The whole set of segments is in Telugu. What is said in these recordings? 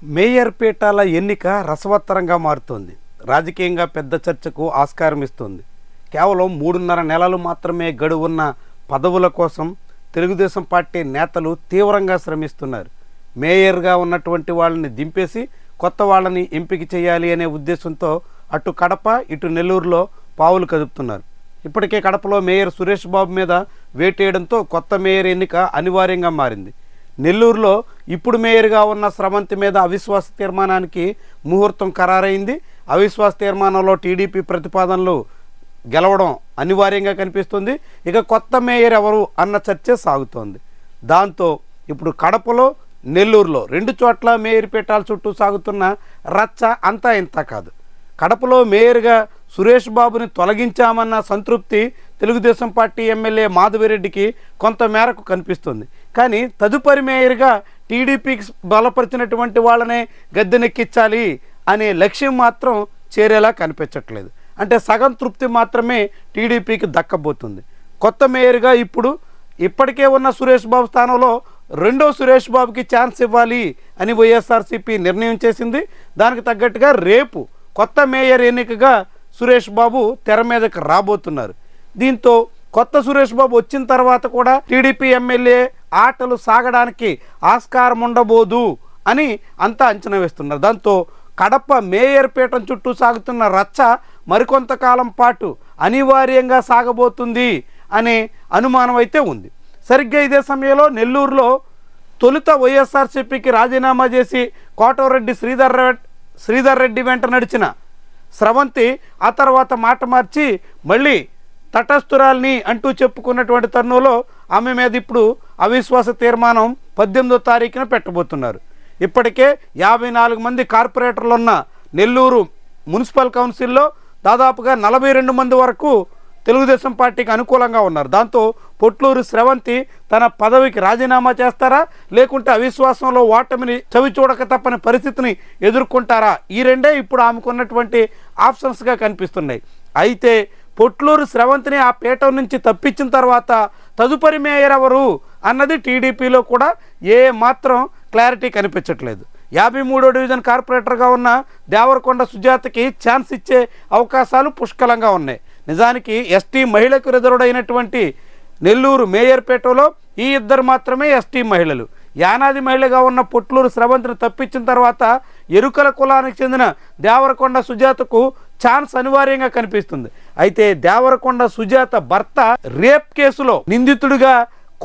మేయర్ పీఠాల ఎన్నిక రసవత్తరంగా మారుతోంది. రాజకీయంగా పెద్ద చర్చకు ఆస్కారం ఇస్తుంది. కేవలం 3.5 నెలలు మాత్రమే గడువున్న పదవుల కోసం తెలుగుదేశం పార్టీ నేతలు తీవ్రంగా శ్రమిస్తున్నారు. మేయర్గా ఉన్నటువంటి వాళ్ళని దింపేసి కొత్త వాళ్ళని ఎంపిక చేయాలి అనే ఉద్దేశంతో అటు కడప ఇటు నెల్లూరులో పావులు కదుపుతున్నారు. ఇప్పటికే కడపలో మేయర్ సురేష్ బాబు మీద వేటేయడంతో కొత్త మేయర్ ఎన్నిక అనివార్యంగా మారింది. నెల్లూరులో ఇప్పుడు మేయర్గా ఉన్న స్రవంతి మీద అవిశ్వాస తీర్మానానికి ముహూర్తం ఖరారైంది. అవిశ్వాస తీర్మానంలో టీడీపీ ప్రతిపాదనలు గెలవడం అనివార్యంగా కనిపిస్తుంది. ఇక కొత్త మేయర్ ఎవరు అన్న చర్చ సాగుతోంది. దాంతో ఇప్పుడు కడపలో నెల్లూరులో 2 చోట్ల మేయర్ పీఠాల చుట్టూ సాగుతున్న రచ్చ అంతా ఇంత కాదు. కడపలో మేయర్గా సురేష్ బాబుని తొలగించామన్న సంతృప్తి తెలుగుదేశం పార్టీ ఎమ్మెల్యే మాధవిరెడ్డికి కొంత మేరకు కనిపిస్తుంది. కానీ తదుపరి మేయర్గా టీడీపీకి బలపరిచినటువంటి వాళ్ళనే గద్దెనెక్కించాలి అనే లక్ష్యం మాత్రం చేరేలా కనిపించట్లేదు. అంటే సగం తృప్తి మాత్రమే టీడీపీకి దక్కబోతుంది. కొత్త మేయర్గా ఇప్పటికే ఉన్న సురేష్ బాబు స్థానంలో రెండో సురేష్ బాబుకి ఛాన్స్ ఇవ్వాలి అని వైఎస్ఆర్సీపీ నిర్ణయం చేసింది. దానికి తగ్గట్టుగా రేపు కొత్త మేయర్ ఎన్నికగా సురేష్ బాబు తెర మీదకి రాబోతున్నారు. దీంతో కొత్త సురేష్ బాబు వచ్చిన తర్వాత కూడా టీడీపీ ఎమ్మెల్యే ఆటలు సాగడానికి ఆస్కారం ఉండబోదు అని అంతా అంచనా వేస్తున్నారు. దాంతో కడప మేయర్ పీఠం చుట్టూ సాగుతున్న రచ్చ మరికొంతకాలం పాటు అనివార్యంగా సాగబోతుంది అనే అనుమానం అయితే ఉంది. సరిగ్గా ఇదే సమయంలో నెల్లూరులో తొలుత వైఎస్ఆర్సీపీకి రాజీనామా చేసి కోటరెడ్డి శ్రీధర్ రెడ్డి వెంట నడిచిన స్రవంతి ఆ తర్వాత మాట మార్చి మళ్ళీ తటస్థురాల్ని అంటూ చెప్పుకున్నటువంటి తరుణంలో ఆమె మీద ఇప్పుడు అవిశ్వాస తీర్మానం 18వ తారీఖున పెట్టబోతున్నారు. ఇప్పటికే 54 మంది కార్పొరేటర్లు ఉన్న నెల్లూరు మున్సిపల్ కౌన్సిల్లో దాదాపుగా 42 మంది వరకు తెలుగుదేశం పార్టీకి అనుకూలంగా ఉన్నారు. దాంతో పొట్లూరు స్రవంతి తన పదవికి రాజీనామా చేస్తారా, లేకుంటే అవిశ్వాసంలో ఓటమిని చవి చూడక తప్పని పరిస్థితిని ఎదుర్కొంటారా? ఈ రెండే ఇప్పుడు ఆమెకున్నటువంటి ఆప్షన్స్గా కనిపిస్తున్నాయి. అయితే పొట్లూరు స్రవంతిని ఆ పీఠం నుంచి తప్పించిన తర్వాత తదుపరి మేయర్ ఎవరు అన్నది టీడీపీలో కూడా ఏ మాత్రం క్లారిటీ కనిపించట్లేదు. 53వ డివిజన్ కార్పొరేటర్గా ఉన్న దేవరకొండ సుజాతకి ఛాన్స్ ఇచ్చే అవకాశాలు పుష్కలంగా ఉన్నాయి. నిజానికి ఎస్టీ మహిళకు రిజర్వ్డ్ అయినటువంటి నెల్లూరు మేయర్ పీఠంలో ఈ ఇద్దరు మాత్రమే ఎస్టీ మహిళలు. యానాది మహిళగా ఉన్న పొట్లూరు స్రవంతిని తప్పించిన తర్వాత ఎరుకల కులానికి చెందిన దేవరకొండ సుజాతకు ఛాన్స్ అనివార్యంగా కనిపిస్తుంది. అయితే దేవరకొండ సుజాత భర్త రేప్ కేసులో నిందితుడిగా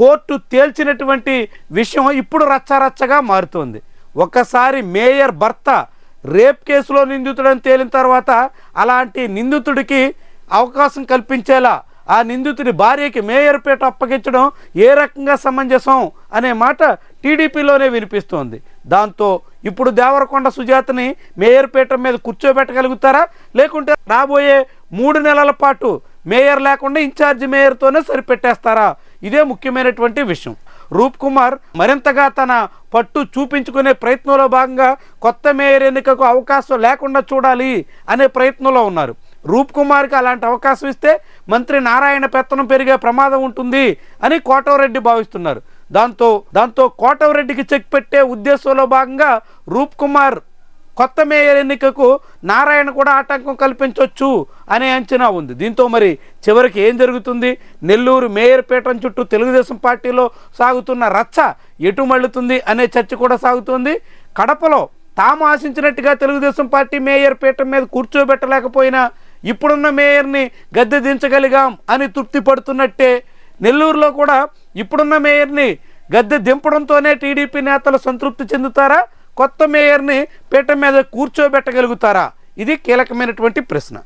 కోర్టు తేల్చినటువంటి విషయం ఇప్పుడు రచ్చరచ్చగా మారుతోంది. ఒకసారి మేయర్ భర్త రేప్ కేసులో నిందితుడని తేలిన తర్వాత అలాంటి నిందితుడికి అవకాశం కల్పించేలా ఆ నిందితుడి భార్యకి మేయర్ పీఠ అప్పగించడం ఏ రకంగా సమంజసం అనే మాట టీడీపీలోనే వినిపిస్తోంది. దాంతో ఇప్పుడు దేవరకొండ సుజాతని మేయర్ పీఠం మీద కూర్చోబెట్టగలుగుతారా, లేకుంటే రాబోయే 3 నెలల పాటు మేయర్ లేకుండా ఇన్ఛార్జి మేయర్తోనే సరిపెట్టేస్తారా? ఇదే ముఖ్యమైనటువంటి విషయం. రూప్ కుమార్ మరింతగా తన పట్టు చూపించుకునే ప్రయత్నంలో భాగంగా కొత్త మేయర్ ఎన్నికకు అవకాశం లేకుండా చూడాలి అనే ప్రయత్నంలో ఉన్నారు. రూప్ కుమార్కి అలాంటి అవకాశం ఇస్తే మంత్రి నారాయణ పెత్తనం పెరిగే ప్రమాదం ఉంటుంది అని కోటరెడ్డి భావిస్తున్నారు. దాంతో కోటరెడ్డికి చెక్ పెట్టే ఉద్దేశంలో భాగంగా రూప్ కుమార్ కొత్త మేయర్ ఎన్నికకు నారాయణ కూడా ఆటంకం కల్పించవచ్చు అనే అంచనా ఉంది. దీంతో మరి చివరికి ఏం జరుగుతుంది? నెల్లూరు మేయర్ పీఠం చుట్టూ తెలుగుదేశం పార్టీలో సాగుతున్న రచ్చ ఎటు మళ్ళుతుంది అనే చర్చ కూడా సాగుతుంది. కడపలో తాము ఆశించినట్టుగా తెలుగుదేశం పార్టీ మేయర్ పీఠం మీద కూర్చోబెట్టలేకపోయినా ఇప్పుడున్న మేయర్ని గద్దె దించగలిగాం అని తృప్తి పడుతున్నట్టే నెల్లూరులో కూడా ఇప్పుడున్న మేయర్ని గద్దె దింపడంతోనే టీడీపీ నేతలు సంతృప్తి చెందుతారా, కొత్త మేయర్ని పీఠం మీద కూర్చోబెట్టగలుగుతారా? ఇది కీలకమైనటువంటి ప్రశ్న.